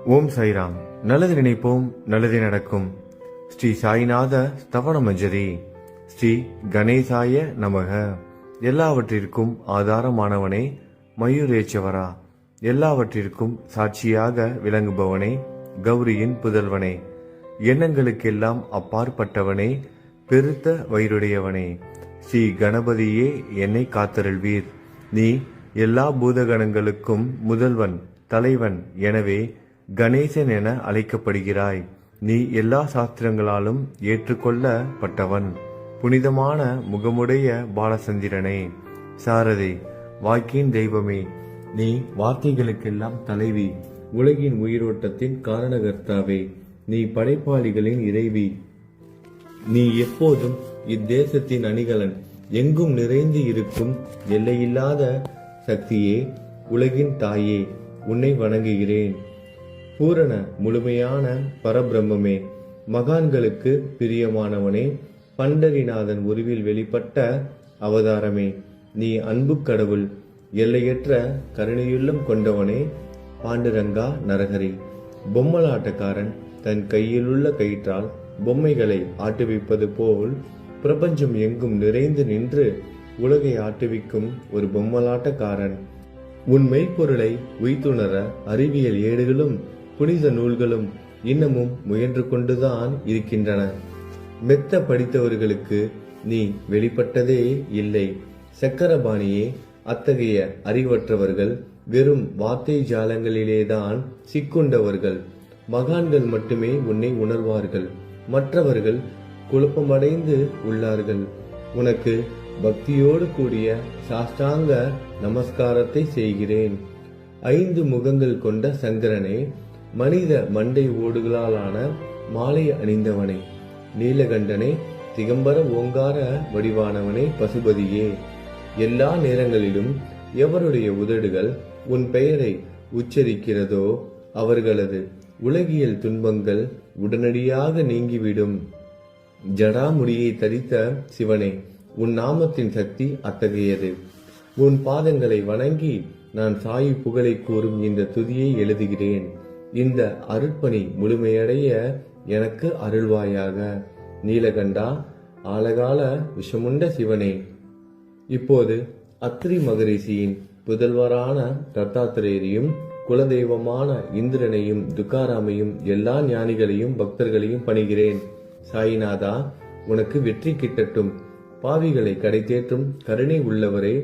ஓம் சாய்ராம். நல்லது நினைப்போம், நல்லது நடக்கும். ஸ்ரீ சாய்நாத ஸ்தவன மஞ்சரி. ஸ்ரீ கணேசாய நமக. எல்லாவற்றிற்கும் ஆதாரமானவனே, மயூரேச்சவரா, எல்லாவற்றிற்கும் சாட்சியாக விளங்குபவனே, கௌரியின் புதல்வனே, எண்ணங்களுக்கெல்லாம் அப்பாற்பட்டவனே, பெருத்த வயிறுடையவனே, ஸ்ரீ கணபதியே என்னை காத்தருள்வீர். நீ எல்லா பூதகணங்களுக்கும் முதல்வன், தலைவன். எனவே கணேசன் என அழைக்கப்படுகிறாய். நீ எல்லா சாஸ்திரங்களாலும் ஏற்றுக்கொள்ளப்பட்டவன். புனிதமான முகமுடைய பாலசந்திரனே, சாரதே, வாக்கின் தெய்வமே, நீ வார்த்தைகளுக்கெல்லாம் தலைவி, உலகின் உயிரோட்டத்தின் காரணகர்த்தாவே, நீ படைப்பாளிகளின் இறைவி, நீ எப்போதும் இத்தேசத்தின் அணிகலன், எங்கும் நிறைந்து இருக்கும் எல்லையில்லாத சக்தியே, உலகின் தாயே, உன்னை வணங்குகிறேன். பூரண முழுமையான பரபிரம்மே, மகான்களுக்கு பிரியமானவனே, பண்டரிநாதன் உருவில் வெளிப்பட்ட அவதாரமே, நீ அன்பு கடவுள், எல்லையற்ற கருணையுள்ளம் கொண்டவனே, பாண்டுரங்கா நரஹரி. பொம்மலாட்டக்காரன் தன் கையிலுள்ள கயிற்றால் பொம்மைகளை ஆட்டுவிப்பது போல் பிரபஞ்சம் எங்கும் நிறைந்து நின்று உலகை ஆட்டுவிக்கும் ஒரு பொம்மலாட்டக்காரன். உன் மெய்ப்பொருளை உய்த்துணர அறிவியல் ஏடுகளும் புனித நூல்களும் இன்னமும் முயன்று கொண்டுதான் இருக்கின்றன. மெத்த படித்தவர்களுக்கு நீ வெளிப்பட்டதே இல்லை. சக்கரபாணியே, அத்தகைய அறிவற்றவர்கள் வெறும் வார்த்தை ஜாலங்களிலேதான் சிக்குண்டவர்கள். மகான்கள் மட்டுமே உன்னை உணர்வார்கள். மற்றவர்கள் குழப்பமடைந்து உள்ளார்கள். உனக்கு பக்தியோடு கூடிய சாஷ்டாங்க நமஸ்காரத்தை செய்கிறேன். 5 முகங்கள் கொண்ட சங்கரனே, மனித மண்டை ஓடுகளாலான மாலை அணிந்தவனே, நீலகண்டனே, திகம்பர ஓங்கார வடிவானவனே, பசுபதியே, எல்லா நேரங்களிலும் எவருடைய உதடுகள் உன் பெயரை உச்சரிக்கிறதோ அவர்களது உலகியல் துன்பங்கள் உடனடியாக நீங்கிவிடும். ஜடாமுடியை தரித்த சிவனே, உன் நாமத்தின் சக்தி அத்தகையது. உன் பாதங்களை வணங்கி நான் சாயி புகழை கூறும் இந்த துதியை எழுதுகிறேன். இந்த அருட்பணி முழுமையடைய எனக்கு அருள்வாயாக. நீலகண்டா, ஆலகால விஷமுண்ட சிவனே. இப்போது அத்ரி மகரிஷியின் புதல்வரான தத்தாத்திரேயரையும் குலதெய்வமான இந்திரனையும் துக்காராமையும் எல்லா ஞானிகளையும் பக்தர்களையும் பணிகிறேன். சாயிநாதா, உனக்கு வெற்றி கிட்டட்டும். பாவிகளை கடைத்தேற்றும் கருணை உள்ளவரே,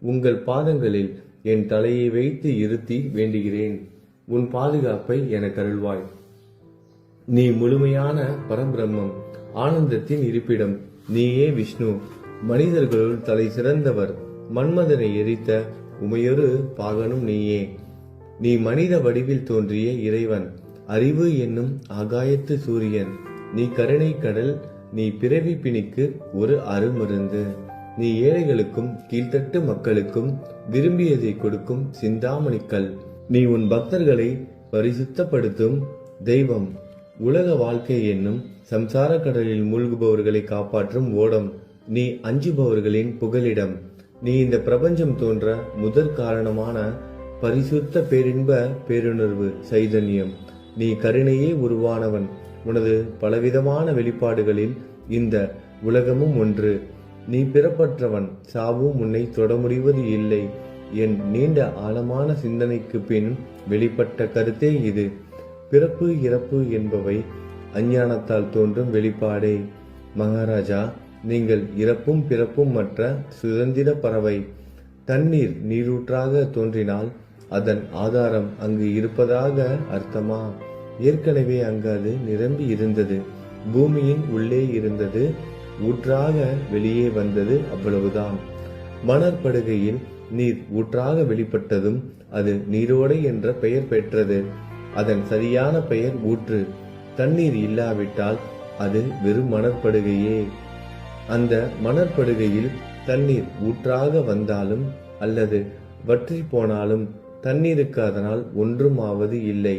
உங்கள் பாதங்களில் என் தலையை வைத்து இருத்தி வேண்டுகிறேன். உன் பாதுகாப்பை எனக்கு அருள்வாய். நீ முழுமையான பரபிரம்மம், ஆனந்தத்தின் இருப்பிடம். நீயே விஷ்ணு, மனிதர்களுள் தலை சிறந்தவர். மன்மதனை எரித்த உமையொரு பாகனும் நீயே. நீ மனித வடிவில் தோன்றிய இறைவன், அறிவு என்னும் ஆகாயத்து சூரியன். நீ கருணை கடல், நீ பிறவி பிணிக்கு ஒரு அருமருந்து. நீ ஏழைகளுக்கும் கீழ்த்தட்டு மக்களுக்கும் விரும்பியதை கொடுக்கும் சிந்தாமணிக்கல். நீ உன் பக்தர்களை பரிசுத்தப்படுத்தும் தெய்வம். உலக வாழ்க்கை என்னும் சம்சார கடலில் மூழ்குபவர்களை காப்பாற்றும் ஓடம். நீ அஞ்சுபவர்களின் புகலிடம். நீ இந்த பிரபஞ்சம் தோன்ற முதற் காரணமான பரிசுத்த பேரின்ப பேருணர்வு சைதன்யம். நீ கருணையே உருவானவன். உனது பலவிதமான வெளிப்பாடுகளில் இந்த உலகமும் ஒன்று. நீ பிறப்பற்றவன், சாவும் உன்னை தொட முடிவது இல்லை. என் நீண்ட ஆழமான சிந்தனைக்கு பின் வெளிப்பட்ட கருத்தே இது. பிறப்பு இறப்பு என்பவை அஞ்ஞானத்தால் தோன்றும் வெளிப்பாடே. மகாராஜா, நீங்கள் இறப்பும் பிறப்பும் மற்ற சுதந்திர பறவை. தண்ணீர் நீரூற்றாக தோன்றினால் அதன் ஆதாரம் அங்கு இருப்பதாக அர்த்தமா? ஏற்கனவே அங்கு அது நிரம்பி இருந்தது. பூமியின் உள்ளே இருந்தது, ஊற்றாக வெளியே வந்தது, அவ்வளவுதான். மணற்படுகையில் நீர் ஊற்றாக வெளிப்பட்டதும் அது நீரோடை என்ற பெயர் பெற்றது. அதன் சரியான பெயர் ஊற்று. தண்ணீர் இல்லாவிட்டால் அது வெறும் மணற்படுகையே. அந்த மணற்படுகையில் தண்ணீர் ஊற்றாக வந்தாலும் அல்லது வற்றி போனாலும் தண்ணீருக்கு அதனால் ஒன்றும் ஆவது இல்லை.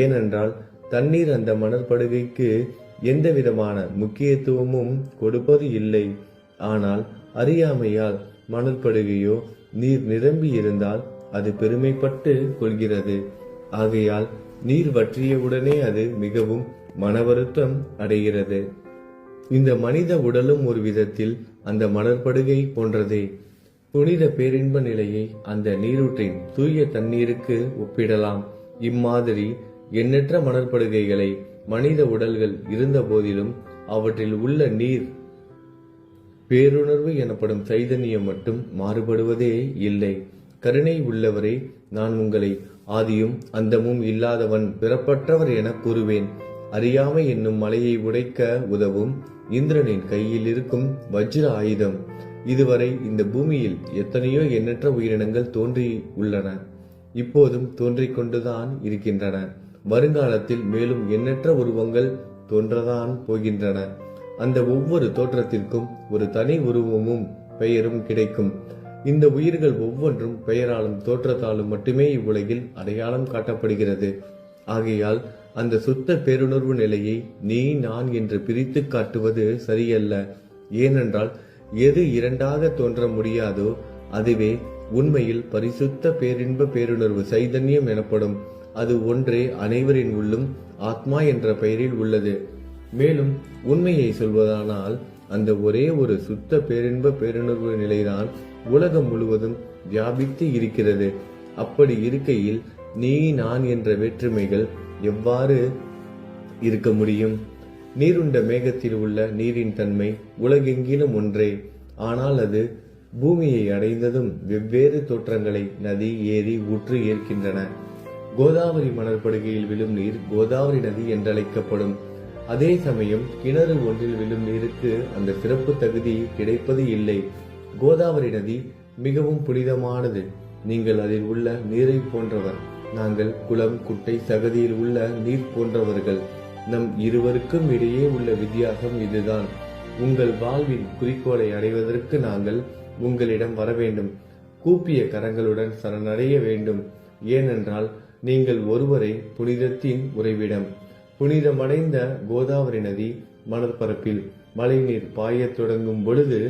ஏனென்றால் தண்ணீர் அந்த மணற்படுகைக்கு எந்த விதமான முக்கியத்துவமும் கொடுப்பது இல்லை. ஆனால் அறியாமையால் மணற்படுகையோ நீர் நிரம்பி இருந்தால் அது பெருமைப்பட்டு கொள்கிறது. ஆகையால் நீர் வற்றியவுடனே அது மிகவும் மனவருத்தம் அடைகிறது. இந்த மனித உடலும் ஒரு விதத்தில் அந்த மணற்படுகை போன்றதே. புனித பேரின்ப நிலையை அந்த நீரூற்றின் தூய தண்ணீருக்கு ஒப்பிடலாம். இம்மாதிரி எண்ணற்ற மணற்படுகைகளை மனித உடல்கள் இருந்த போதிலும் அவற்றில் உள்ள நீர் பேருணர்வு எனப்படும் சைதன்யம் மட்டும் மாறுபடுவதே இல்லை. கருணை உள்ளவரே, நான் உங்களை ஆதியும் அந்தமும் இல்லாதவன் பிறப்பற்றவர் என கூறுவேன். அறியாமை என்னும் மலையை உடைக்க உதவும் இந்திரனின் கையில் இருக்கும் வஜ்ர ஆயுதம். இதுவரை இந்த பூமியில் எத்தனையோ எண்ணற்ற உயிரினங்கள் தோன்றி உள்ளன, இப்போதும் தோன்றிக் கொண்டுதான் இருக்கின்றன. வருங்காலத்தில் மேலும் எண்ணற்ற உருவங்கள் தோன்றதான் போகின்றன. அந்த ஒவ்வொரு தோற்றத்திற்கும் ஒரு தனி உருவமும் பெயரும் கிடைக்கும். இந்த உயிர்கள் ஒவ்வொன்றும் பெயராலும் தோற்றத்தாலும் மட்டுமே இவ்வுலகில் அடையாளம் காட்டப்படுகிறது. ஆகையால் அந்த சுத்த பேருணர்வு நிலையை நீ நான் என்று பிரித்து காட்டுவது சரியல்ல. ஏனென்றால் எது இரண்டாக தோன்ற முடியாதோ அதுவே உண்மையில் பரிசுத்த பேரின்ப பேருணர்வு சைதன்யம் எனப்படும். அது ஒன்றே அனைவரின் உள்ளும் ஆத்மா என்ற பெயரில் உள்ளது. மேலும் உண்மையை சொல்வதானால் அந்த ஒரே ஒரு சுத்த பேரின்ப பேருணர்வு நிலைதான் உலகம் முழுவதும் வியாபித்து இருக்கிறது. அப்படி இருக்கையில் நீ நான் என்ற வேற்றுமைகள் எவ்வாறு இருக்க முடியும்? நீருண்ட மேகத்தில் உள்ள நீரின் தன்மை உலகெங்கிலும் ஒன்றே. ஆனால் அது பூமியை அடைந்ததும் வெவ்வேறு தோற்றங்களை நதி, ஏரி, ஊற்று ஏற்கின்றன. கோதாவரி மணற்படுகையில் விழும் நீர் கோதாவரி நதி என்றழைக்கப்படும். அதே சமயம் கிணறு ஒன்றில் விழும் நீருக்கு அந்த சிறப்பு தகுதி கிடைப்பது இல்லை. கோதாவரி நதி மிகவும் புனிதமானது. நீங்கள் அதில் உள்ள நீரை போன்றவர். நாங்கள் குளம், குட்டை, சகதியில் உள்ள நீர் போன்றவர்கள். நம் இருவருக்கும் இடையே உள்ள வித்தியாசம் இதுதான். உங்கள் வாழ்வின் குறிக்கோளை அடைவதற்கு நாங்கள் உங்களிடம் வர வேண்டும். கூப்பிய கரங்களுடன் சரணடைய வேண்டும். ஏனென்றால் நீங்கள் ஒருவரை புனிதத்தின் உறைவிடம். புனிதமடைந்த கோதாவரி நதி மணற்பரப்பில் மழை நீர் பாயத் தொடங்கும் பொழுது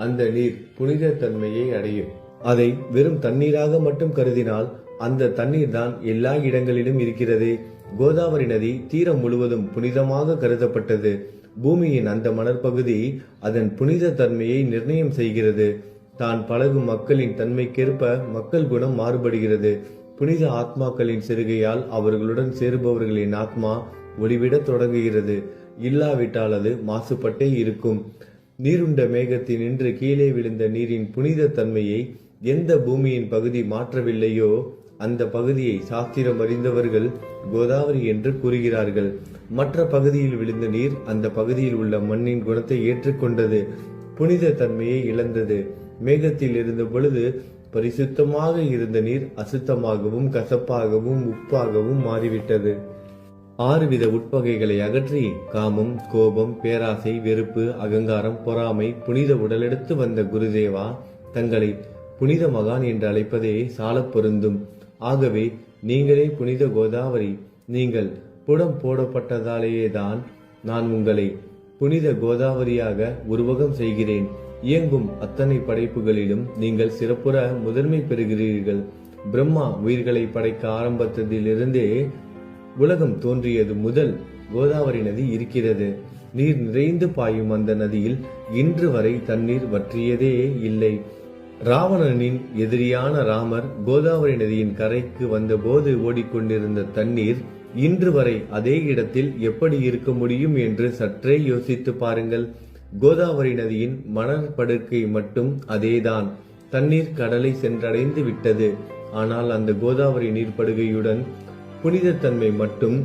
அந்த நீர் புனித தன்மையை அடையும். அதை வெறும் தண்ணீராக மட்டும் கருதினால் அந்த தண்ணீர் தான் எல்லா இடங்களிலும் இருக்கிறது. கோதாவரி நதி தீரம் முழுவதும் புனிதமாக கருதப்பட்டது. பூமியின் அந்த மணற்பகுதி அதன் புனித தன்மையை நிர்ணயம் செய்கிறது. தான் பழகும் மக்களின் தன்மைக்கேற்ப மக்கள் குணம் மாறுபடுகிறது. புனித ஆத்மாக்களின் செருகையால் அவர்களுடன் சேருபவர்களின் ஆத்மா ஒளிவிட தொடங்குகிறது. இல்லாவிட்டால் அது மாசுபட்டே இருக்கும். நீருண்ட மேகத்தில் நின்று கீழே விழுந்த நீரின் புனித தன்மையை எந்த பூமியின் பகுதி மாற்றவில்லையோ அந்த பகுதியை சாஸ்திரம் அறிந்தவர்கள் கோதாவரி என்று கூறுகிறார்கள். மற்ற பகுதியில் விழுந்த நீர் அந்த பகுதியில் உள்ள மண்ணின் குணத்தை ஏற்றுக்கொண்டது, புனித தன்மையை இழந்தது. மேகத்தில் இருந்த பொழுது பரிசுத்தமாக இருந்த நீர் அசுத்தமாகவும் கசப்பாகவும் உப்பாகவும் மாறிவிட்டது. 6 வித உட்பகைகளை அகற்றி காமம், கோபம், பேராசை, வெறுப்பு, அகங்காரம், பொறாமை புனித உடலெடுத்து வந்த குருதேவா தங்களை புனித மகான் என்று அழைப்பதே சாலப் பொருந்தும். ஆகவே நீங்களே புனித கோதாவரி. நீங்கள் புடம் போடப்பட்டதாலேயேதான் நான் உங்களை புனித கோதாவரியாக உருவகம் செய்கிறேன். இயங்கும் அத்தனை படைப்புகளிலும் நீங்கள் சிறப்புற முதன்மை பெறுகிறீர்கள். பிரம்மா உயிர்களை படைக்க ஆரம்பித்ததிலிருந்தே உலகம் தோன்றியது முதல் கோதாவரி நதி இருக்கிறது. நீர் நிறைந்து பாயும் அந்த நதியில் இன்று வரை தண்ணீர் வற்றியதே இல்லை. ராவணனின் எதிரியான ராமர் கோதாவரி நதியின் கரைக்கு வந்தபோது ஓடிக்கொண்டிருந்த தண்ணீர் இன்று வரை அதே இடத்தில் எப்படி இருக்க முடியும் என்று சற்றே யோசித்து பாருங்கள். கோதாவரி நதியின் மணற்படுக்கை மட்டும் அதேதான். தண்ணீர் கடலை சென்றடைந்து விட்டது. ஆனால் அந்த கோதாவரி நீர்ப்படுகையுடன் புனிதத்தன்மை மட்டும்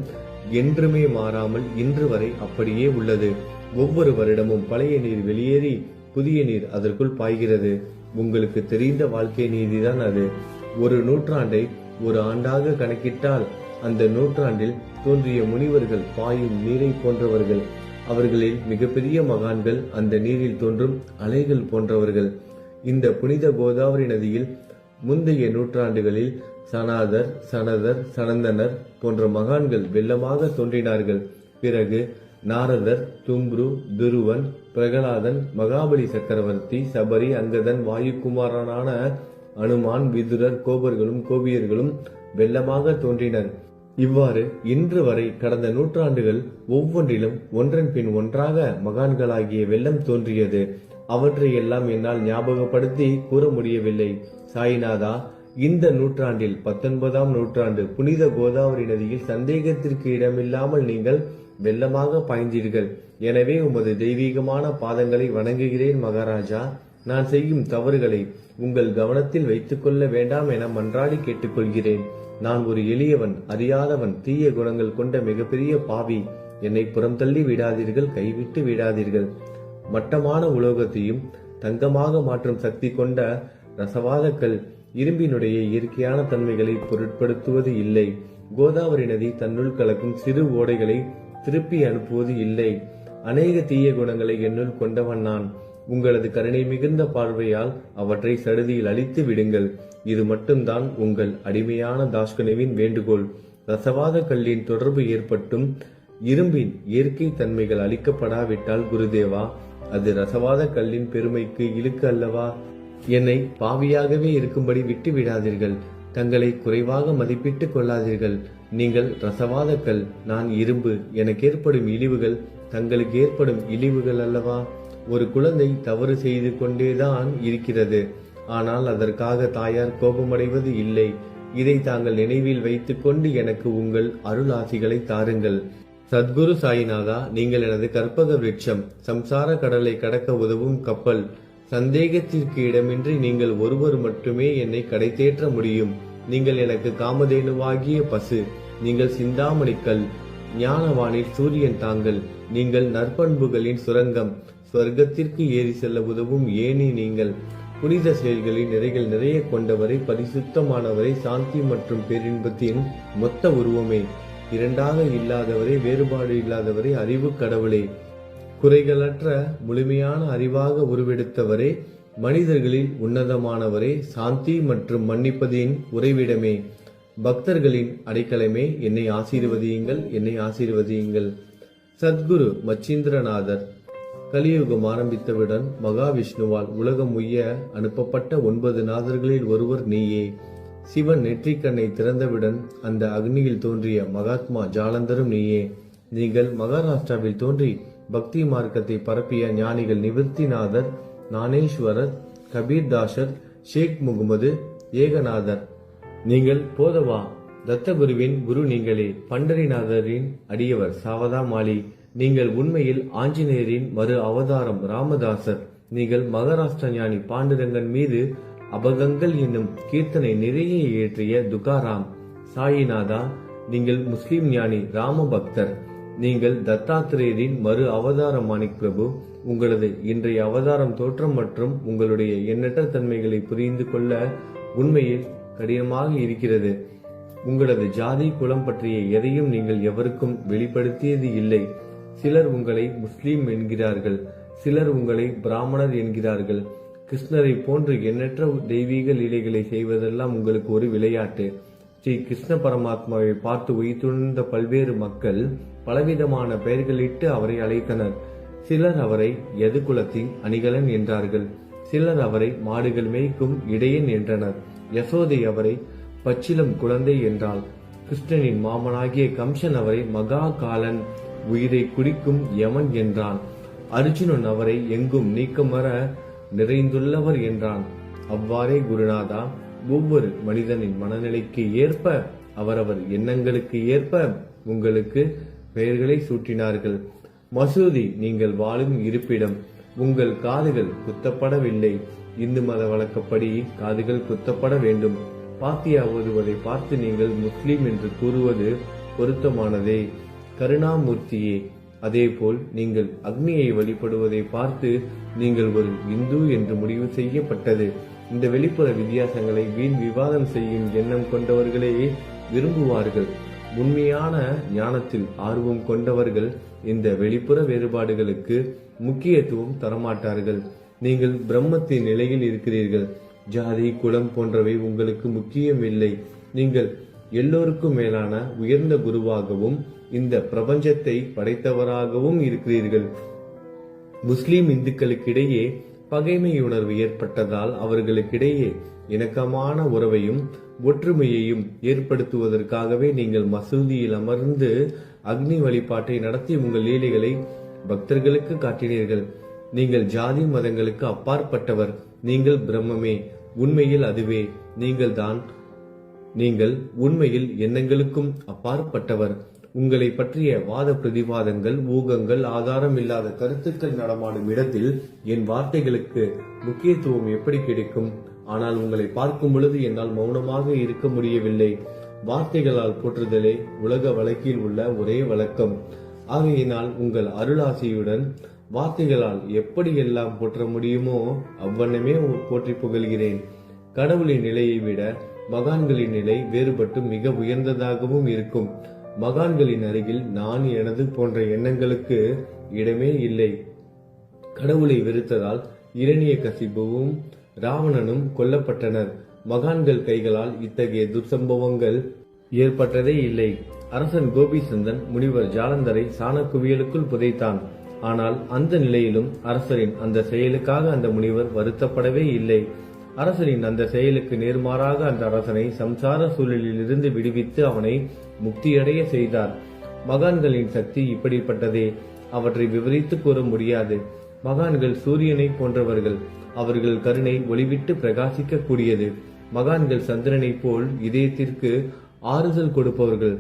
என்றுமே மாறாமல் இன்று வரை அப்படியே உள்ளது. ஒவ்வொரு வருடமும் பழைய நீர் வெளியேறி புதிய நீர் அதற்குள் பாய்கிறது. உங்களுக்கு தெரிந்த வாழ்க்கை நீதிதான் அது. ஒரு நூற்றாண்டை ஒரு ஆண்டாக கணக்கிட்டால் அந்த நூற்றாண்டில் தோன்றிய முனிவர்கள் பாயும் நீரை போன்றவர்கள். அவர்களில் மிகப்பெரிய மகான்கள் அந்த நீரில் தோன்றும் அலைகள் போன்றவர்கள். இந்த புனித கோதாவரி நதியில் முந்தைய நூற்றாண்டுகளில் சனாதர், சனதர், சனந்தனர் போன்ற மகான்கள் வெள்ளமாக தோன்றினார்கள். பிறகு நாரதர், தும்ரு, துருவன், பிரகலாதன், மகாபலி சக்கரவர்த்தி, சபரி, அங்கதன், வாயுகுமாரனான அனுமான், விதுரர், கோபர்களும் கோபியர்களும் வெள்ளமாக தோன்றினர். இவ்வாறு இன்று வரை கடந்த நூற்றாண்டுகள் ஒவ்வொன்றிலும் ஒன்றன் பின் ஒன்றாக மகான்களாகிய வெள்ளம் தோன்றியது. அவற்றை எல்லாம் என்னால் ஞாபகப்படுத்தி கூற முடியவில்லை. சாய்நாதா, இந்த நூற்றாண்டில் 19ஆம் நூற்றாண்டு புனித கோதாவரி நதியில் சந்தேகத்திற்கு இடமில்லாமல் நீங்கள் வெள்ளமாக பாய்ந்தீர்கள். எனவே உமது தெய்வீகமான பாதங்களை வணங்குகிறேன் மகாராஜா. நான் செய்யும் தவறுகளை உங்கள் கவனத்தில் வைத்துக் கொள்ள வேண்டாம் என மன்றாடி கேட்டுக்கொள்கிறேன். நான் ஒரு எளியவன், அறியாதவன், தீய குணங்கள் கொண்ட மிகப்பெரிய பாவி. என்னை புறம் தள்ளி விடாதீர்கள், கைவிட்டு விடாதீர்கள். மட்டமான உலோகத்தையும் தங்கமாக மாற்றும் சக்தி கொண்ட ரசவாதக்கல் இரும்பினுடைய இயற்கையான தன்மைகளை பொருட்படுத்துவது இல்லை. கோதாவரி நதி தன்னுள் கலக்கும் சிறு ஓடைகளை திருப்பி அனுப்புவது இல்லை. அநேக தீய குணங்களை என்னுள் கொண்டவன் நான். உங்களது கருணை மிகுந்த பார்வையால் அவற்றை சடுதியில் அழித்து விடுங்கள். இது மட்டும்தான் உங்கள் அடிமையான தாஷ்கனுவின் வேண்டுகோள். ரசவாத கல்லின் தொடர்பு ஏற்பட்டும் இரும்பின் இயற்கை தன்மைகள் அளிக்கப்படாவிட்டால் குருதேவா, அது ரசவாத கல்லின் பெருமைக்கு இழுக்கு அல்லவா? என்னை பாவியாகவே இருக்கும்படி விட்டு விடாதீர்கள். தங்களை குறைவாக மதிப்பிட்டுக் கொள்ளாதீர்கள். நீங்கள் ரசவாத கல், நான் இரும்பு. எனக்கு ஏற்படும் இழிவுகள் தங்களுக்கு ஏற்படும் இழிவுகள் அல்லவா? ஒரு குழந்தை தவறு செய்து கொண்டேதான் இருக்கிறது. ஆனால் அதற்காக தாயார் கோபமடைவது இல்லை. இதை தாங்கள் நினைவில் வைத்துக் கொண்டு எனக்கு உங்கள் அருள் ஆசிகளை தாருங்கள். சத்குரு சாய்நாதா, நீங்கள் எனது கற்பக விருட்சம், சம்சார கடலை கடக்க உதவும் கப்பல். சந்தேகத்திற்கு இடமின்றி நீங்கள் ஒருவர் மட்டுமே என்னை கடை தேற்ற முடியும். நீங்கள் எனக்கு காமதேனுவாகிய பசு. நீங்கள் சிந்தாமணிக்கல், ஞானவானில் சூரியன் தாங்கள். நீங்கள் நற்பண்புகளின் சுரங்கம், சொர்க்கத்திற்கு ஏறி செல்ல உதவும் ஏணி நீங்கள். புனித செயல்களின் நிறைகள் நிறைய கொண்டவரை, பரிசுத்தமானவரை, சாந்தி மற்றும் பேரின்பத்தின் மொத்த உருவமே, இரண்டாக இல்லாதவரே, வேறுபாடு இல்லாதவரே, அறிவு கடவுளே, குறைகளற்ற முழுமையான அறிவாக உருவெடுத்தவரே, மனிதர்களில் உன்னதமானவரே, சாந்தி மற்றும் மன்னிப்பதின் உறைவிடமே, பக்தர்களின் அடைக்கலமே, என்னை ஆசீர்வதியுங்கள், என்னை ஆசீர்வதியுங்கள். சத்குரு மச்சீந்திரநாதர். கலியுகம் ஆரம்பித்தவுடன் மகாவிஷ்ணுவால் உலகம் உய்ய அனுப்பப்பட்ட 9 நாதர்களில் ஒருவர் நீயே. சிவன் நெற்றிக்கண்ணை திறந்தவுடன் அந்த அக்னியில் தோன்றிய மகாத்மா ஜாலந்தரும் நீயே. நீங்கள் மகாராஷ்டிராவில் தோன்றி பக்தி மார்க்கத்தை பரப்பிய ஞானிகள் நிவர்த்திநாதர், ஞானேஸ்வரர், கபீர்தாசர், ஷேக் முகமது, ஏகநாதர். நீங்கள் போதவா தத்தகுருவின் குரு நீங்களே. பண்டரிநாதரின் அடியவர் சாவதா மாலி. நீங்கள் உண்மையில் ஆஞ்சநேயரின் மறு அவதாரம் ராமதாசர். நீங்கள் மகாராஷ்டிர ஞானி பாண்டுரங்கன் மீது அபகங்கள் என்னும் கீர்த்தனை நிறைய இயற்றிய துகாராம். சாயிநாதா, நீங்கள் முஸ்லிம் ஞானி ராம பக்தர். நீங்கள் தத்தாத்திரேயரின் மறு அவதாரம் மாணிக் பிரபு. உங்களது இன்றைய அவதாரம் தோற்றம் மற்றும் உங்களுடைய எண்ணற்ற தன்மைகளை புரிந்து கொள்ள உண்மையில் கடினமாக இருக்கிறது. உங்களது ஜாதி குலம் பற்றிய எதையும் நீங்கள் எவருக்கும் வெளிப்படுத்தியது இல்லை. சிலர் உங்களை முஸ்லீம் என்கிறார்கள், சிலர் உங்களை பிராமணர் என்கிறார்கள். கிருஷ்ணரை போன்று எண்ணற்ற தெய்வீக லீலைகளை செய்வதெல்லாம் உங்களுக்கு ஒரு விளையாட்டு. ஸ்ரீ கிருஷ்ண பரமாத்மாவை பார்த்து உயிர்த்துணர்ந்த பல்வேறு மக்கள் பலவிதமான பெயர்களிட்டு அவரை அழைத்தனர். சிலர் அவரை யது குலத்தின் அணிகலன் என்றார்கள். சிலர் அவரை மாடுகள் மேய்க்கும் இடையன் என்றனர். யசோதை அவரை பச்சிலம் குழந்தை என்றாள். கிருஷ்ணனின் மாமனாகிய கம்சன் அவரை மகா காலன், உயிரை குடிக்கும் யமன் என்றான். அர்ஜுனன் அவரை எங்கும் நீக்கமர நிறைந்துள்ளவர் என்றான். அவ்வாறே குருநாதா, ஒவ்வொரு மனிதனின் மனநிலைக்கு ஏற்ப, அவரவர் எண்ணங்களுக்கு ஏற்ப உங்களுக்கு பெயர்களை சூட்டினார்கள். மசூதி நீங்கள் வாழும் இருப்பிடம். உங்கள் காதுகள் குத்தப்படவில்லை. இந்து மத வழக்கப்படி காதுகள் குத்தப்பட வேண்டும். பாத்தியா ஓதுவதை பார்த்து நீங்கள் முஸ்லீம் என்று கூறுவது பொருத்தமானதே. கருணாமூர்த்தியே, அதேபோல் நீங்கள் அக்னியை வழிபடுவதை பார்த்து நீங்கள் ஒரு இந்து என்று முடிவு செய்யப்பட்டது. இந்த வெளிப்புற வித்தியாசங்களை வீண் விவாதம் செய்யும் எண்ணம் கொண்டவர்களே விரும்புவார்கள். உண்மையான ஞானத்தில் ஆர்வம் கொண்டவர்கள் இந்த வெளிப்புற வேறுபாடுகளுக்கு முக்கியத்துவம் தரமாட்டார்கள். நீங்கள் பிரம்மத்தின் நிலையில் இருக்கிறீர்கள். ஜாதி குலம் போன்றவை உங்களுக்கு முக்கியம் இல்லை. நீங்கள் எல்லோருக்கும் மேலான உயர்ந்த குருவாகவும் இந்த பிரபஞ்சத்தை படைத்தவராகவும் இருக்கிறீர்கள். முஸ்லிம் இந்துக்களுக்கிடையே பகைமை உணர்வு ஏற்பட்டதால் அவர்களுக்கிடையே இணக்கமான உறவையும் ஒற்றுமையையும் ஏற்படுத்துவதற்காகவே நீங்கள் மசூதியில் அமர்ந்து அக்னி வழிபாட்டை நடத்தி உங்கள் லீலைகளை பக்தர்களுக்கு காட்டினீர்கள். நீங்கள் ஜாதி மதங்களுக்கு அப்பாற்பட்டவர். நீங்கள் பிரம்மமே. உண்மையில் அதுவே நீங்கள் உண்மையில் எண்ணங்களுக்கும் அப்பாற்பட்டவர். உங்களை பற்றிய வாத பிரதிவாதங்கள், ஊகங்கள், ஆதாரம் இல்லாத கருத்துக்கள் நடமாடும் இடத்தில் என் வார்த்தைகளுக்கு முக்கியத்துவம் எப்படி கிடைக்கும்? ஆனால் உங்களை பார்க்கும் பொழுது என்னால் மௌனமாக இருக்க முடியவில்லை. வார்த்தைகளால் போற்றுதலே உலக வழக்கில் உள்ள ஒரே வழக்கம். ஆகையினால் உங்கள் அருளாசியுடன் வார்த்தைகளால் எப்படியெல்லாம் போற்ற முடியுமோ அவ்வண்ணமே போற்றி புகழ்கிறேன். கடவுளின் நிலையை விட மகான்களின் நிலை வேறுபட்டு மிக உயர்ந்ததாகவும் இருக்கும். மகான்களின் அருகில் நான் எனது போன்ற எண்ணங்களுக்கு இடமே இல்லை. கடவுளை வெறுத்ததால் இரணியகசிபுவும் ராவணனும் கொல்லப்பட்டனர். மகான்கள் கைகளால் இத்தகைய துர்சம்பவங்கள் ஏற்பட்டதே இல்லை. அரசன் கோபிசந்தன் முனிவர் ஜாலந்தரை சாணக்குவியலுக்குள் புதைத்தான். ஆனால் அந்த நிலையிலும் அரசரின் அந்த செயலுக்காக அந்த முனிவர் வருத்தப்படவே இல்லை. அரசனின் அந்த செயலுக்கு நேர்மாறாக அந்த அரசனை சம்சார சூழலில் இருந்து விடுவித்து அவனை முக்தியடைய செய்தார். மகான்களின் சக்தி இப்படிப்பட்டதே. அவற்றை விவரித்து கூற முடியாது. மகான்கள் சூரியனை போன்றவர்கள். அவர்கள் கருணை ஒளிவிட்டு பிரகாசிக்க கூடியது. மகான்கள் சந்திரனை போல் இதயத்திற்கு ஆறுதல் கொடுப்பவர்கள்.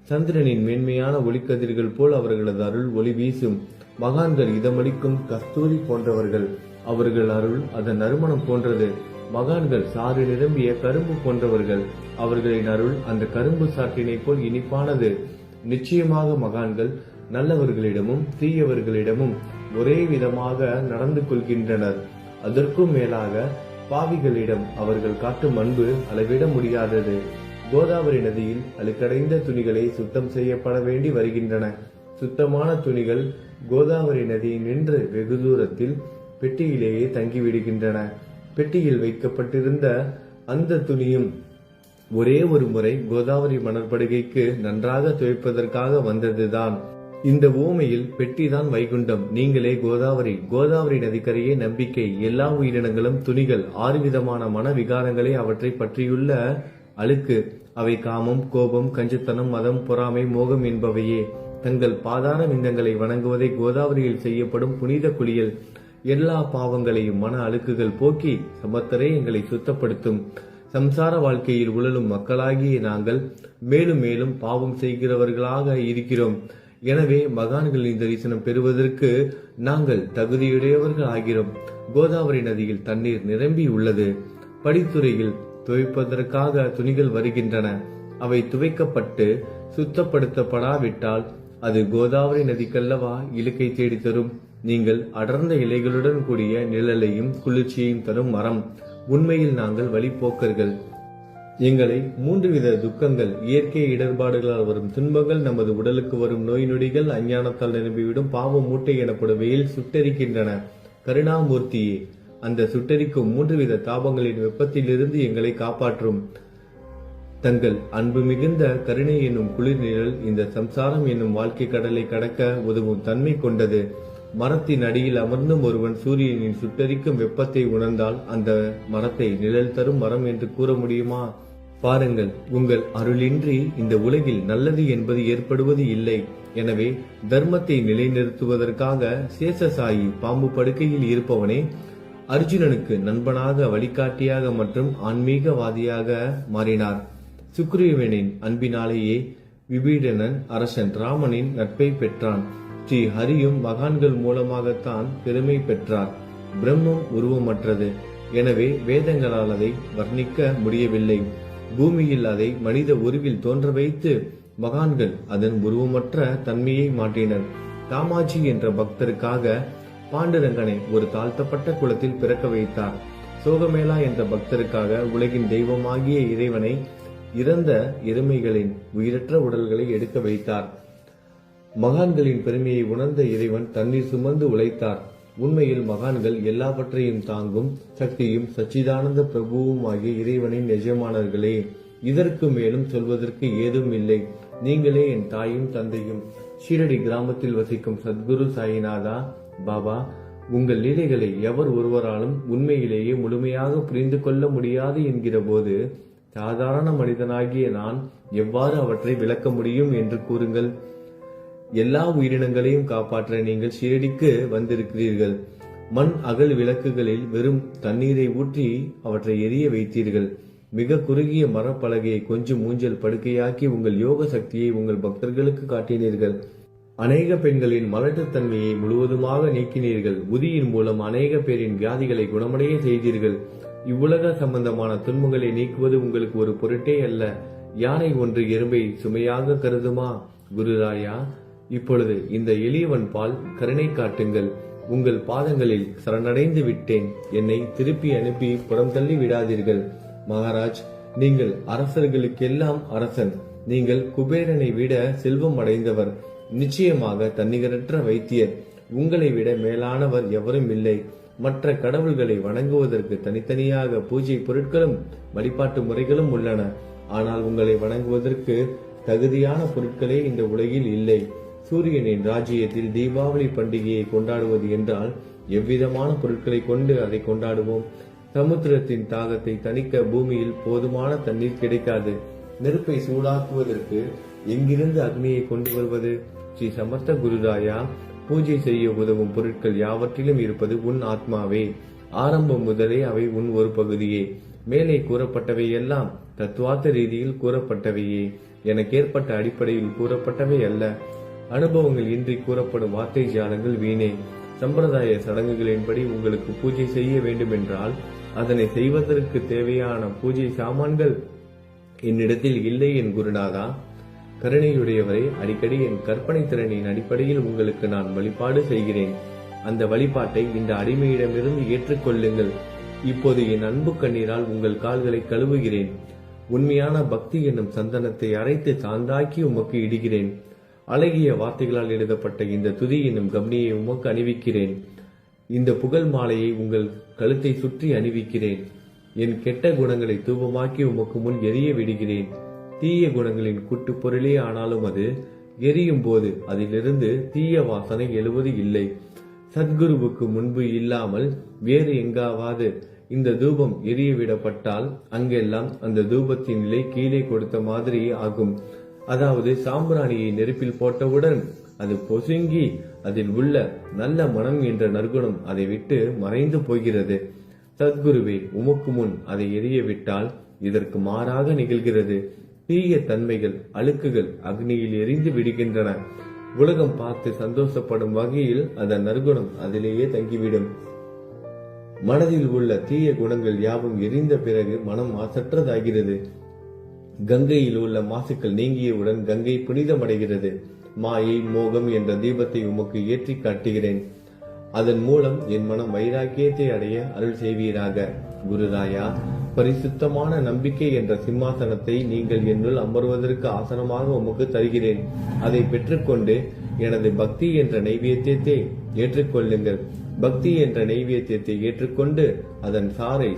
சந்திரனின் மேன்மையான ஒளிக்கதிர்கள் போல் அவர்களது அருள் ஒளி வீசும். மகான்கள் இதமளிக்கும் கஸ்தூரி போன்றவர்கள். அவர்கள் அருள் அதன் நறுமணம் போன்றது. மகான்கள் சாறு நிரம்பிய கரும்பு போன்றவர்கள். அவர்களின் அருள் அந்த கரும்பு சாற்றினை போல் இனிப்பானது. நிச்சயமாக மகான்கள் நல்லவர்களிடமும் தீயவர்களிடமும் ஒரே விதமாக நடந்து கொள்கின்றனர். அதற்கும் மேலாக பாவிகளிடம் அவர்கள் காட்டும் அன்பு அளவிட முடியாதது. கோதாவரி நதியில் அழுக்கடைந்த துணிகளை சுத்தம் செய்யப்பட வேண்டி வருகின்றன. சுத்தமான துணிகள் கோதாவரி நதியை நின்று வெகு தூரத்தில் பெட்டியிலேயே தங்கிவிடுகின்றன. பெட்டியில் வைக்கப்பட்டிருந்த அந்த துணியும் ஒரே ஒரு முறை கோதாவரி மணற்படுகைக்கு நன்றாக துவைப்பதற்காக வந்ததுதான். இந்த ஓமையில் பெட்டிதான் வைகுண்டம், நீங்களே கோதாவரி. கோதாவரி நதிக்கரையே நம்பிக்கை. எல்லா உயிரினங்களும் துணிகள். 6 விதமான மன விகாரங்களே அவற்றை பற்றியுள்ள அழுக்கு. அவை காமம், கோபம், கஞ்சத்தனம், மதம், பொறாமை, மோகம் என்பவையே. தங்கள் பாதார விந்தங்களை வணங்குவதை கோதாவரியில் செய்யப்படும் புனித குளியல் எல்லா பாவங்களையும் மன அழுக்குகள் போக்கி சமத்தரே எங்களை சுத்தப்படுத்தும். சம்சார வாழ்க்கையில் உழலும் மக்களாகிய நாங்கள் மேலும் மேலும் பாவம் செய்கிறவர்களாக இருக்கிறோம். எனவே மகான்களின் தரிசனம் பெறுவதற்கு நாங்கள் தகுதியுடையவர்கள் ஆகிறோம். கோதாவரி நதியில் தண்ணீர் நிரம்பி உள்ளது. படித்துறையில் துவைப்பதற்காக துணிகள் வருகின்றன. அவை துவைக்கப்பட்டு சுத்தப்படுத்தப்படாவிட்டால் அது கோதாவரி நதிக்கல்லவா இழுக்கை தேடி தரும். நீங்கள் அடர்ந்த இலைகளுடன் கூடிய நிழலையும் குளிர்ச்சியையும் தரும் மரம். உண்மையில் நாங்கள் வழிபோக்கர்கள். எங்களை 3 வித துக்கங்கள், இயற்கை இடர்பாடுகளால் வரும் துன்பங்கள், நமது உடலுக்கு வரும் நோய் நொடிகள், அஞ்ஞானத்தால் நிரம்பிவிடும் பாவ மூட்டை எனப்படுவையில் சுட்டரிக்கின்றன. கருணாமூர்த்தியே, அந்த சுட்டரிக்கும் 3 வித தாபங்களின் வெப்பத்திலிருந்து எங்களை காப்பாற்றும். தங்கள் அன்பு மிகுந்த கருணை என்னும் குளிர் நிழல் இந்த சம்சாரம் என்னும் வாழ்க்கை கடலை கடக்க உதவும் தன்மை கொண்டது. மரத்தின் அடியில் அமர்ந்தும் ஒருவன் சூரியனின் சுட்டரிக்கும் வெப்பத்தை உணர்ந்தால் அந்த மரத்தை நிழல் தரும் மரம் என்று கூற முடியுமா? பாருங்கள், உங்கள் அருளின்றி இந்த உலகில் நல்லது என்பது ஏற்படுவது இல்லை. எனவே தர்மத்தை நிலைநிறுத்துவதற்காக சேஷசாயி பாம்பு படுக்கையில் இருப்பவனே அர்ஜுனனுக்கு நண்பனாக, வழிகாட்டியாக மற்றும் ஆன்மீகவாதியாக மாறினார். சுக்ரீவனின் அன்பினாலேயே விபீடனன் அரசன் ராமனின் நட்பை பெற்றான். ஸ்ரீ ஹரியும் மகான்கள் மூலமாகத்தான் பெருமை பெற்றார். பிரம்மம் உருவமற்றது. எனவே வேதங்களால் அதை வர்ணிக்க முடியவில்லை. பூமியில் அதை மனித உருவில் தோன்ற வைத்து மகான்கள் அதன் உருவமற்ற தன்மையை மாற்றினர். காமாட்சி என்ற பக்தருக்காக பாண்டுரங்கனை ஒரு தாழ்த்தப்பட்ட குலத்தில் பிறக்க வைத்தார். சோகமேளா என்ற பக்தருக்காக உலகின் தெய்வமாகிய இறைவனை இறந்த எருமைகளின் உயிரற்ற உடல்களை எடுக்க வைத்தார். மகான்களின் பெருமையை உணர்ந்த இறைவன் தண்ணீர் சுமந்து உழைத்தார். உண்மையில் மகான்கள் எல்லாவற்றையும் தாங்கும் சக்தியும் சச்சிதானந்த பிரபுவும் ஆகிய இறைவனின் எஜமானர்களே. இதற்கு மேலும் சொல்வதற்கு ஏதும் இல்லை. நீங்களே என் தாயும் தந்தையும். ஷீரடி கிராமத்தில் வசிக்கும் சத்குரு சாயிநாதா பாபா, உங்கள் லீலைகளை எவர் ஒருவராலும் உண்மையிலேயே முழுமையாக புரிந்து கொள்ள முடியாது என்கிற போது சாதாரண மனிதனாகிய நான் எவ்வாறு அவற்றை விளக்க முடியும் என்று கூறுங்கள். எல்லா உயிரினங்களையும் காப்பாற்ற நீங்கள் ஷீரடிக்கு வந்திருக்கிறீர்கள். மண் அகல் விளக்குகளில் வெறும் தண்ணீரை ஊற்றி அவற்றை எரிய வைத்தீர்கள். மிக குறுகிய மரப்பலகையை கொஞ்சம் ஊஞ்சல் படுக்கையாக்கி உங்கள் யோக சக்தியை உங்கள் பக்தர்களுக்கு காட்டினீர்கள். அநேக பெண்களின் மலட்டுத்தன்மையை முழுவதுமாக நீக்கினீர்கள். உதியின் மூலம் அநேக பேரின் வியாதிகளை குணமடைய செய்தீர்கள். இவ்வுலக சம்பந்தமான துன்பங்களை நீக்குவது உங்களுக்கு ஒரு பொருட்டே அல்ல. யானை ஒன்று எறும்பை சுமையாக கருதுமா? குருராயா, இப்பொழுது இந்த எளியவன் பால் கருணை காட்டுங்கள். உங்கள் பாதங்களில் சரணடைந்து விட்டேன். என்னை திருப்பி அனுப்பி புறம் தள்ளி விடாதீர்கள். மகாராஜ், நீங்கள் அரசர்களுக்கெல்லாம் அரசன். நீங்கள் குபேரனை விட செல்வம் அடைந்தவர். நிச்சயமாக தன்னிகரற்ற வைத்தியர். உங்களை விட மேலானவர் எவரும் இல்லை. மற்ற கடவுள்களை வணங்குவதற்கு தனித்தனியாக பூஜை பொருட்களும் வழிபாட்டு முறைகளும் உள்ளன. ஆனால் உங்களை வணங்குவதற்கு தகுதியான பொருட்களே இந்த உலகில் இல்லை. சூரியனின் ராஜ்யத்தில் தீபாவளி பண்டிகையை கொண்டாடுவது என்றால் எவ்விதமான பொருட்களை கொண்டு அதை கொண்டாடுவோம்? சமுத்திரத்தின் தாகத்தை தணிக்க பூமியில் போதுமான தண்ணீர் கிடைக்காது. நெருப்பை சூடாக்குவதற்கு எங்கிருந்து அக்னியை கொண்டு வருவது? ஸ்ரீ சமர்த்த குருராயா, பூஜை செய்ய உதவும் பொருட்கள் யாவற்றிலும் இருப்பது உன் ஆத்மாவே. ஆரம்பம் முதலே அவை உன் ஒரு பகுதியே. மேலே கூறப்பட்டவை எல்லாம் தத்துவார்த்த ரீதியில் கூறப்பட்டவையே. எனக்கு ஏற்பட்ட அடிப்படையில் கூறப்பட்டவை அல்ல. அனுபவங்கள் இன்றி கூறப்படும் வார்த்தை ஜாலங்கள் வீணே. சம்பிரதாய சடங்குகளின்படி உங்களுக்கு பூஜை செய்ய வேண்டும் என்றால் அதனை செய்வதற்கு தேவையான பூஜை சாமான்கள் என்னிடத்தில் இல்லை என் குருநாதா. கருணையுடையவரை, அடிக்கடி என் கற்பனை திறனின் அடிப்படையில் உங்களுக்கு நான் வழிபாடு செய்கிறேன். அந்த வழிபாட்டை இந்த அடிமையிடமிருந்து ஏற்றுக்கொள்ளுங்கள். இப்போது என் அன்பு கண்ணீரால் உங்கள் கால்களை கழுவுகிறேன். உண்மையான பக்தி என்னும் சந்தனத்தை அரைத்து சாந்தாக்கி உமக்கு இடுகிறேன். அழகிய வார்த்தைகளால் எழுதப்பட்ட இந்த துதி என்னும் கம்னியை உமக்கு அணிவிக்கிறேன். இந்த புகழ் மாலையை உங்கள் கழுத்தை சுற்றி அணிவிக்கிறேன். என் கெட்ட குணங்களை தூபமாக்கி உமக்கு முன் எரிய விடுகிறேன். தீய குணங்களின் கூட்டு பொருளே ஆனாலும் அது எரியும் போது அதிலிருந்து தீய வாசனை எழுவது இல்லை. சத்குருவுக்கு முன்பு இல்லாமல் வேறு எங்காவது இந்த தூபம் எரிய விடப்பட்டால் அங்கெல்லாம் அந்த தூபத்தின் நிலை கீழே கொடுத்த மாதிரி ஆகும். அதாவது சாம்பிராணியை நெருப்பில் போட்டவுடன் அது பொசுங்கி அதில் உள்ள நல்ல மனம் என்ற நற்குணம் அதை விட்டு மறைந்து போகிறது. சத்குருவே, உமக்கு முன் அதை எரிய விட்டால் இதற்கு மாறாக நிகழ்கிறது. தீய தன்மைகள், அழுக்குகள் அக்னியில் எரிந்து விடுகின்றன. உலகம் பார்த்து சந்தோஷப்படும் வகையில் அதன் நற்குணம் அதிலேயே தங்கிவிடும். மனதில் உள்ள தீய குணங்கள் யாவும் எரிந்த பிறகு மனம் மாசற்றதாகிறது. கங்கையில் உள்ள மாசுக்கள் நீங்கியவுடன் கங்கை புனிதமடைகிறது. மாயை, மோகம் என்ற தீபத்தை உமக்கு ஏற்றி காட்டுகிறேன். அதன் மூலம் என் மனம் வைராக்கியத்தை அடைய அருள் செய்வீராக. குருராயா, பரிசுத்தமான நம்பிக்கை என்ற சிம்மாசனத்தை நீங்கள் என்னுள் அமர்வதற்கு ஆசனமாக உமக்கு தருகிறேன். அதை பெற்றுக்கொண்டு எனது பக்தி என்ற நைவேத்தியத்தை ஏற்றுக்கொள்ளுங்கள். பக்தி என்ற நைவேத்தியத்தை ஏற்றுக்கொண்டு அதன்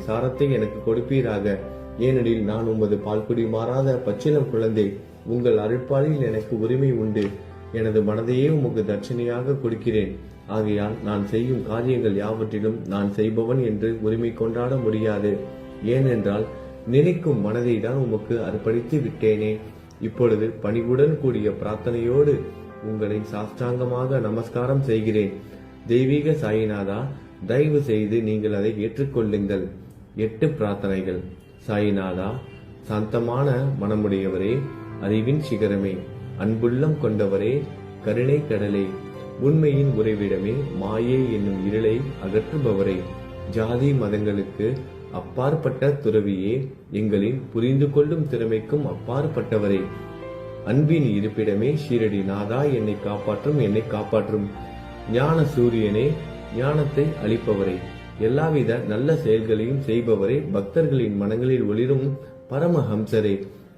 சாரத்தை எனக்கு கொடுப்பீராக. ஏனெனில் நான் உமது பால்குடி மாறாத பச்சிலம் குழந்தை. உங்கள் அருட்பாலில் எனக்கு உரிமை உண்டு. எனது மனதையே உமக்கு தட்சணையாக கொடுக்கிறேன். ஆகையால் நான் செய்யும் காரியங்கள் யாவற்றிலும் நான் செய்பவன் என்று உரிமை கொண்டாட முடியாது. ஏனென்றால் நினைக்கும் மனதை தான் உமக்கு அர்ப்பணித்து விட்டேனே. இப்பொழுது பணிவுடன் கூடிய பிரார்த்தனையோடு உங்களை சாஷ்டாங்கமாக நமஸ்காரம் செய்கிறேன். தெய்வீக சாயிநாதா, தயவு செய்து நீங்கள் அதை ஏற்றுக்கொள்ளுங்கள். 8 பிரார்த்தனைகள். சாயிநாதா, சாந்தமான மனமுடையவரே, அறிவின் சிகரமே, அன்புள்ளம் கொண்டவரே, கருணை கடலே, உண்மையின் உறைவிடமே, மாயை என்னும் இருளை அகற்றுபவரே, ஜாதி மதங்களுக்கு அப்பாற்பட்ட துறவியே, எங்களின் புரிந்து கொள்ளும் திறமைக்கும் அப்பாற்பட்டவரே, அன்பின் இருப்பிடமே, ஷீரடி நாதா, என்னை காப்பாற்றும். ஞான சூரியனே, ஞானத்தை அளிப்பவரே, எல்லாவித நல்ல செயல்களையும் செய்பவரே, பக்தர்களின் மனங்களில் ஒளிரும் பரமஹம்சரே,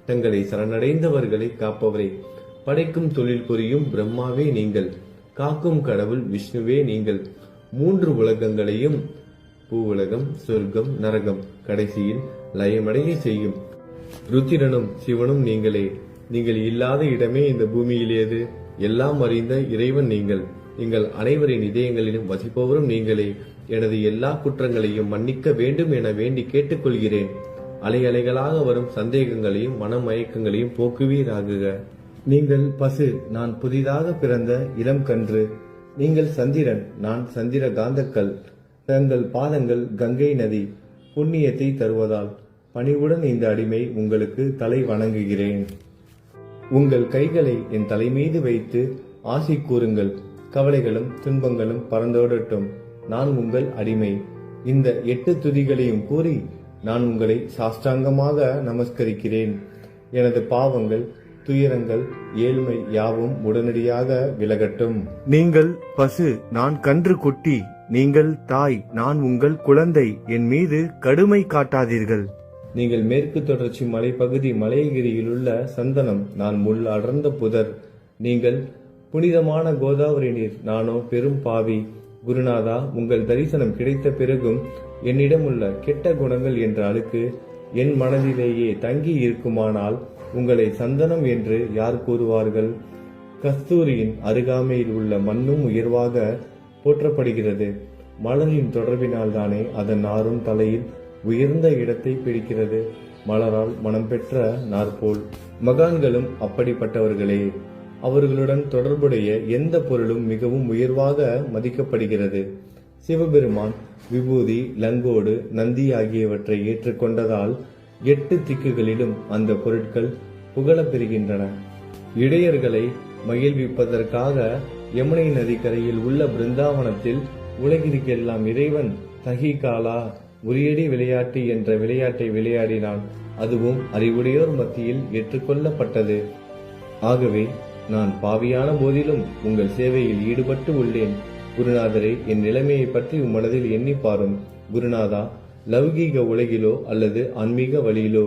தங்களை சரணடைந்தவர்களை காப்பவரே, படைக்கும் தொழில் புரியும் பிரம்மாவே நீங்கள், காக்கும் கடவுள் விஷ்ணுவே நீங்கள், 3 உலகங்களையும், பூவுலகம், சொர்க்கம், நரகம், கடைசியில் லயமடைய செய்யும் ருத்திரனும் சிவனும் நீங்களே. நீங்கள் இல்லாத இடமே இந்த பூமியில் ஏது? எல்லாம் அறிந்த இறைவன் நீங்கள். எங்கள் அனைவரின் இதயங்களிலும் வசிப்பவரும் நீங்களே. எனது எல்லா குற்றங்களையும் மன்னிக்க வேண்டும் என வேண்டி கேட்டுக்கொள்கிறேன். அலை அலைகளாக வரும் சந்தேகங்களையும் மனமயக்கங்களையும் போக்குவீராகுக. நீங்கள் பசு, நான் புதிதாக பிறந்த இளம் கன்று. நீங்கள் சந்திரன், நான் சந்திர காந்தக்கல். தங்கள் பாதங்கள் கங்கை நதி, புண்ணியத்தை தருவதால் பணிவுடன் இந்த அடிமை உங்களுக்கு தலை வணங்குகிறேன். உங்கள் கைகளை என் தலைமீது வைத்து ஆசி கூறுங்கள். கவலைகளும் துன்பங்களும் பறந்தோடட்டும். நான் உங்கள் அடிமை. இந்த 8 துதிகளையும் கூறி நான் உங்களை சாஷ்டாங்கமாக நமஸ்கரிக்கிறேன். எனது பாவங்கள், துயரங்கள், ஏழ்மை யாவும் உடனடியாக விலகட்டும். நீங்கள் பசு, நான் கன்று குட்டி. நீங்கள் தாய், நான் உங்கள் குழந்தை. என் மீது கடுமை காட்டாதீர்கள். நீங்கள் மேற்கு தொடர்ச்சி மலைப்பகுதி மலையகிரியில் உள்ள சந்தனம், நான் முள் அடர்ந்த புதர். நீங்கள் புனிதமான கோதாவரி நீர், நானோ பெரும் பாவி. குருநாதா, உங்கள் தரிசனம் கிடைத்த பிறகும் என்னிடம் உள்ள கெட்ட குணங்கள் என்ற அழுக்கு என் மனதிலேயே தங்கி இருக்குமானால் உங்களை சந்தனம் என்று யார் கூறுவார்கள்? கஸ்தூரியின் அருகாமையில் உள்ள மண்ணும் உயர்வாக போற்றப்படுகிறது. மலரின் தொடர்பினால் தானே அதன் நாரும் தலையில் உயர்ந்த இடத்தை பிடிக்கிறது. மலரால் மனம் பெற்ற நாற்போல் மகான்களும் அப்படிப்பட்டவர்களே. அவர்களுடன் தொடர்புடைய எந்த பொருளும் மிகவும் உயர்வாக மதிக்கப்படுகிறது. சிவபெருமான் விபூதி, லங்கோடு, நந்தி ஆகியவற்றை ஏற்றுக்கொண்டதால் 8 திக்குகளிலும் அந்த பொருட்கள் புகழப் பெறுகின்றன. இடையர்களை மகிழ்விப்பதற்காக யமுனை நதிக்கரையில் உள்ள பிருந்தாவனத்தில் உலகிற்கெல்லாம் இறைவன் தகிகாலா உரியடி விளையாட்டு என்ற விளையாட்டை விளையாடினான். அதுவும் அறிவுடையோர் மத்தியில் ஏற்றுக்கொள்ளப்பட்டது. ஆகவே நான் பாவியான போதிலும் உங்கள் சேவையில் ஈடுபட்டு உள்ளேன். குருநாதரே, என் நிலைமையை பற்றி மனதில் எண்ணி பாரும். குருநாதா, லௌகீக உலகிலோ அல்லது ஆன்மீக வழியிலோ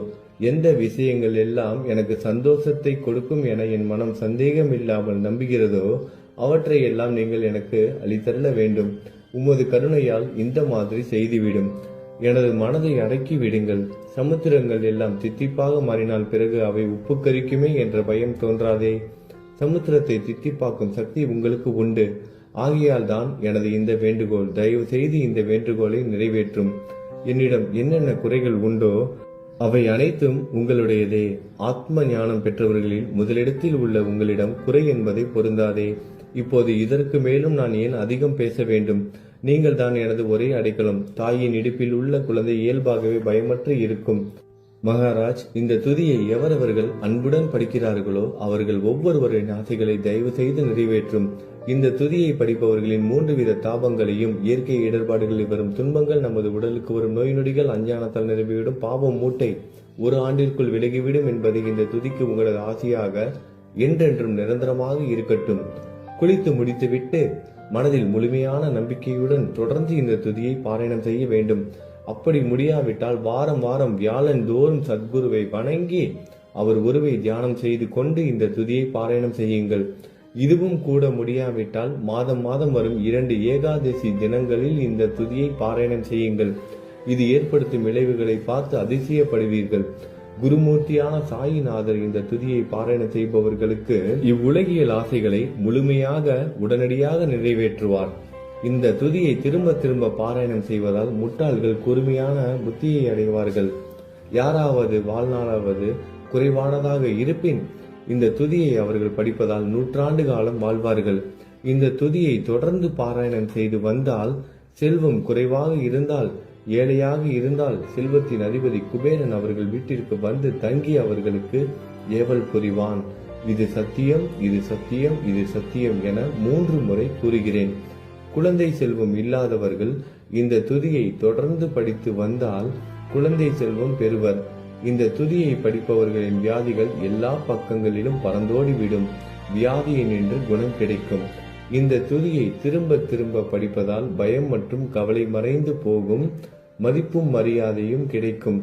எந்த விஷயங்கள் எல்லாம் எனக்கு சந்தோஷத்தை கொடுக்கும் என என் மனம் சந்தேகம் இல்லாமல் நம்புகிறதோ அவற்றை எல்லாம் நீங்கள் எனக்கு அளித்தள்ள வேண்டும். உமது கருணையால் இந்த மாதிரி செய்துவிடும். எனது மனதை அடக்கி விடுங்கள். சமுத்திரங்கள் எல்லாம் தித்திப்பாக மாறினால் பிறகு அவை உப்பு கரிக்குமே என்ற பயம் தோன்றாதே. சமுத்திரத்தை தித்திப்பாக்கும் சக்தி உங்களுக்கு உண்டு. ஆகையால் தான் எனது இந்த வேண்டுகோள். தயவு செய்து இந்த வேண்டுகோளை நிறைவேற்றும். என்னிடம் என்னென்ன குறைகள் உண்டோ அவை அனைத்தும் உங்களுடையதே. ஆத்ம ஞானம் பெற்றவர்களில் முதலிடத்தில் உள்ள உங்களிடம் குறை என்பதை பொருந்தாதே. இப்போது இதற்கு மேலும் நான் ஏன் அதிகம் பேச வேண்டும்? நீங்கள் தான் எனது ஒரே அடைக்கலம். தாயின் இடுப்பில் உள்ள குழந்தை இயல்பாகவே பயமற்று இருக்கும். மகாராஜ், இந்த துதியை எவரவர்கள் அன்புடன் படிக்கிறார்களோ அவர்கள் ஒவ்வொருவரின் ஆசைகளை தயவு செய்து நிறைவேற்றும். இந்த துதியை படிப்பவர்களின் 3 வித தாபங்களையும், இயற்கை இடர்பாடுகளில் வரும் துன்பங்கள், நமது உடலுக்கு வரும் நோய் நொடிகள், அஞ்ஞானத்தால் நிரம்பிவிடும் பாவம் மூட்டை 1 ஆண்டிற்குள் விலகிவிடும் என்பதை இந்த துதிக்கு உங்களது ஆசையாக என்றென்றும் நிரந்தரமாக இருக்கட்டும். குளித்து முடித்துவிட்டு மனதில் முழுமையான நம்பிக்கையுடன் தொடர்ந்து இந்த துதியை பாராயணம் செய்ய வேண்டும். அப்படி முடியாவிட்டால் வாரம் வாரம் வியாழன் தோறும் சத்குருவை வணங்கி அவர் உருவை தியானம் செய்து கொண்டு இந்த துதியை பாராயணம் செய்யுங்கள். இதுவும் கூட முடியாவிட்டால் மாதம் மாதம் வரும் 2 ஏகாதசி தினங்களில் இந்த துதியை பாராயணம் செய்யுங்கள். இது ஏற்படுத்தும் விளைவுகளை பார்த்து அதிசயப்படுவீர்கள். குருமூர்த்தியான சாயிநாதர் இந்த துதியை பாராயணம் செய்பவர்களுக்கு இவ்வுலகியல் ஆசைகளை முழுமையாக உடனடியாக நிறைவேற்றுவார். இந்த துதியை திரும்ப திரும்ப பாராயணம் செய்வதால் முட்டாள்கள் கூர்மையான புத்தியை அடைவார்கள். யாராவது வாழ்நாளாவது குறைவானதாக இருப்பின் இந்த துதியை அவர்கள் படிப்பதால் 100 ஆண்டு காலம் வாழ்வார்கள். இந்த துதியை தொடர்ந்து பாராயணம் செய்து வந்தால் செல்வம் குறைவாக இருந்தால், ஏழையாக இருந்தால் செல்வத்தின் அதிபதி குபேரன் அவர்கள் வீட்டிற்கு வந்து தங்கி அவர்களுக்கு ஏவல் புரிவான். இது சத்தியம், இது சத்தியம், இது சத்தியம் என 3 முறை கூறுகிறேன். குழந்தை செல்வம் இல்லாதவர்கள் இந்த துதியை தொடர்ந்து படித்து வந்தால் குழந்தை செல்வம் பெறுவர். இந்த துதியை படிப்பவர்களின் வியாதிகள் எல்லா பக்கங்களிலும் பறந்தோடிவிடும். வியாதியை நின்று குணம் கிடைக்கும். இந்த துதியை திரும்ப திரும்ப படிப்பதால் பயம் மற்றும் கவலை மறைந்து போகும். மதிப்பும் மரியாதையும் கிடைக்கும்.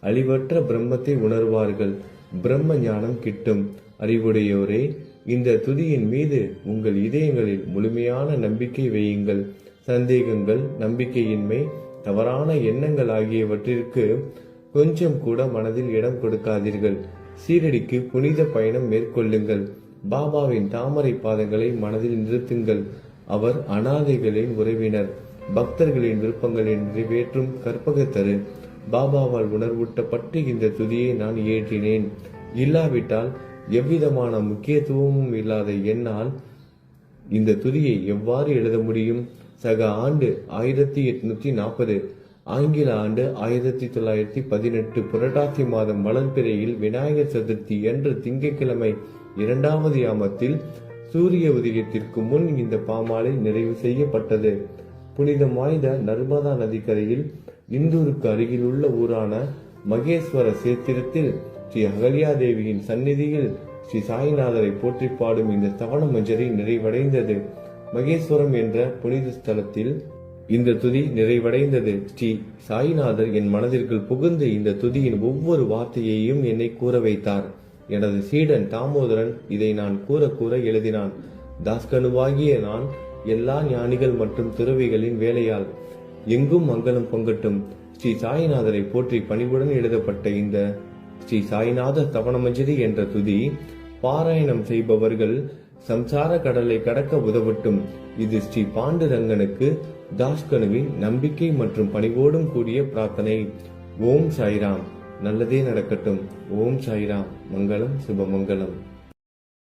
அழிவற்ற பிரம்மத்தை உணர்வார்கள். பிரம்ம ஞானம் கிட்டும். அறிவுடையோரே, இந்த துதியின் மீது உங்கள் இதயங்களில் முழுமையான நம்பிக்கை வையுங்கள். சந்தேகங்கள், நம்பிக்கையின்மை, தவறான எண்ணங்கள் ஆகியவற்றிற்கு கொஞ்சம் கூட மனதில் இடம் கொடுக்காதீர்கள். சீரடிக்கு புனித பயணம் மேற்கொள்ளுங்கள். பாபாவின் தாமரை பாதங்களை மனதில் நிறுத்துங்கள். அவர் அனாதைகளின் உறவினர், பக்தர்களின் விருப்பங்களை நிறைவேற்றும் கற்பகத்தரு. பாபாவால் உணர்வூட்டப்பட்டு இந்த துதியை நான் இயற்றினேன். இல்லாவிட்டால் எவ்விதமான முக்கியத்துவமும் இல்லாத என்னால் இந்த துதியை எவ்வாறு எழுத முடியும்? சக ஆண்டு 1840, ஆங்கில ஆண்டு 1918 புரட்டாசி மாதம் வளர்பிறையில் விநாயகர் சதுர்த்தி என்று திங்கட்கிழமை 2வது யாமத்தில் சூரிய உதயத்திற்கு முன் இந்த பாமாலை நிறைவு செய்யப்பட்டது. புனிதம் வாய்ந்த நர்மதா நதிக்கரையில் இந்தூருக்கு அருகிலுள்ள ஊரான மகேஸ்வர சேத்திரத்தில் ஸ்ரீ அகல்யாதேவியின் சந்நிதியில் ஸ்ரீ சாய்நாதரை போற்றி பாடும் இந்த தவண மஞ்சரி நிறைவடைந்தது. மகேஸ்வரம் என்ற புனித ஸ்தலத்தில் இந்த துதி நிறைவடைந்தது. ஸ்ரீ சாய்நாதர் என் மனதிற்குள் புகுந்து இந்த துதியின் ஒவ்வொரு வார்த்தையையும் என்னை கூற வைத்தார். எனது சீடன் தாமோதரன் இதை நான் கூற கூற எழுதினான். தாஸ்கனுவாகிய நான் எல்லா ஞானிகள் மற்றும் துறவிகளின் வேலையால் எங்கும் மங்களம் பொங்கட்டும். ஸ்ரீ சாய்நாதரை போற்றி பணிவுடன் எழுதப்பட்ட இந்த ஸ்ரீ சாய்நாத தவணமஞ்சரி என்ற துதி பாராயணம் செய்பவர்கள் சம்சார கடலை கடக்க உதவட்டும். இது ஸ்ரீ பாண்டுரங்கனுக்கு தாஸ்கனுவின் நம்பிக்கை மற்றும் பணிவோடும் கூடிய பிரார்த்தனை. ஓம் சாய்ராம். நல்லதே நடக்கட்டும். ஓம் சாய்ராம். மங்களம் சுபமங்கலம்.